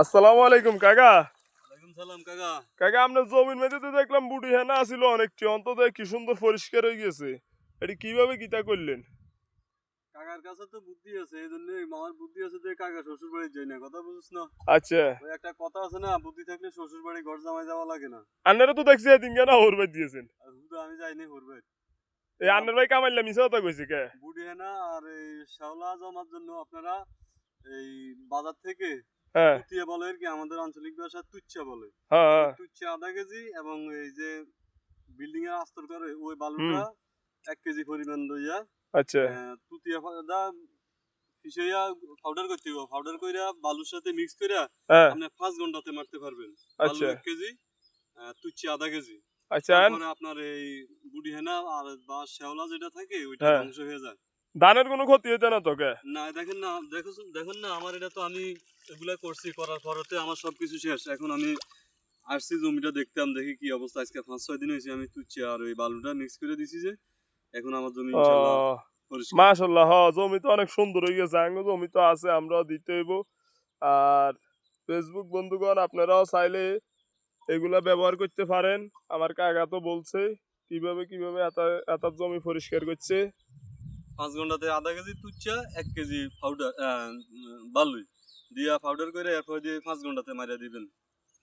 আসসালামু আলাইকুম কাকা। ওয়ালাইকুম সালাম কাকা। কাকা আপনার জমির মেঝেতে দেখলাম বুড়ি হেনা আছিল অনেকটি, অন্তত কি সুন্দর পরিষ্কার হয়ে গেছে। এটি কিভাবে কিতা করলেন? কাকার কাছে তো বুদ্ধি আছে, এই জন্য আমার বুদ্ধি আছে যে কাকা শ্বশুর বাড়ি যাই না, কথা বুঝছ না? আচ্ছা, ওই একটা কথা আছে না, বুদ্ধি থাকলে শ্বশুর বাড়ি ঘর জামাই যাওয়া লাগে না। আন্নারা তো দেখছি এদিন কেন হরবাই দিয়েছেন। আর শুধু আমি যাইনি হরবে। এই আন্নার ভাই কামাইলা মিশা কথা কইছে কে? বুড়ি হেনা আর এই শ্যাওলা জমার জন্য আপনারা এই বাজার থেকে হ্যাঁ তুতিয়া বলে আর কি, আমাদের আঞ্চলিক ভাষা তুচ্ছা বলে। হ্যাঁ ওই হ্যাঁ। তুচ্ছা আধা কেজি এবং এই যে বিল্ডিং এর আস্তর করে ওই হুম। বালুটা 1 কেজি পরিমাণ লইয়া আচ্ছা। তুতিয়া দা ফিসাইয়া পাউডার করতে হবে, পাউডার কইরা বালুর সাথে মিক্স কইরা হ্যাঁ। আপনি 5 ঘন্টাতে মারতে পারবেন। বালু আচ্ছা 1 কেজি, তুচ্ছি আধা কেজি। আচ্ছা। তারপরে আপনার এই বুড়ি হেনা আর বা শ্যাওলা যেটা থাকে ওইটা হ্যাঁ, ধ্বংস হয়ে যায়। ধানের কোনো ক্ষতি হইতে না তোকে? না দেখেন না, দেখুন না, আমার এটা তো আমি এগুলা করছি, করার পরেতে আমার সবকিছু শেষ। এখন আমি আসছি জমিটা দেখতাম, দেখি কি অবস্থা। আজকে 5-6 দিন হয়েছে আমি তুচ্ছি আর ওই বালুটা মিক্স করে দিছি যে এখন আমার জমি ও ইনশাল্লাহ পরিষ্কার। মাশাল্লাহ, হ জমি তো অনেক সুন্দর হয়ে গেছে। আঙ্গ জমি তো আছে, আমরাও দিতে হইব। আর ফেসবুক বন্ধুগণ আপনারাও চাইলে এগুলা ব্যবহার করতে পারেন। আমার কাকা তো বলছে কিভাবে কিভাবে এত এত জমি পরিষ্কার করছে। 5 ঘন্টাতে আধা কেজি তুচ্ছা 1 কেজি পাউডার বালুই দিয়া পাউডার করে এরপর দিয়ে 5 ঘন্টাতে মারিয়া দিবেন।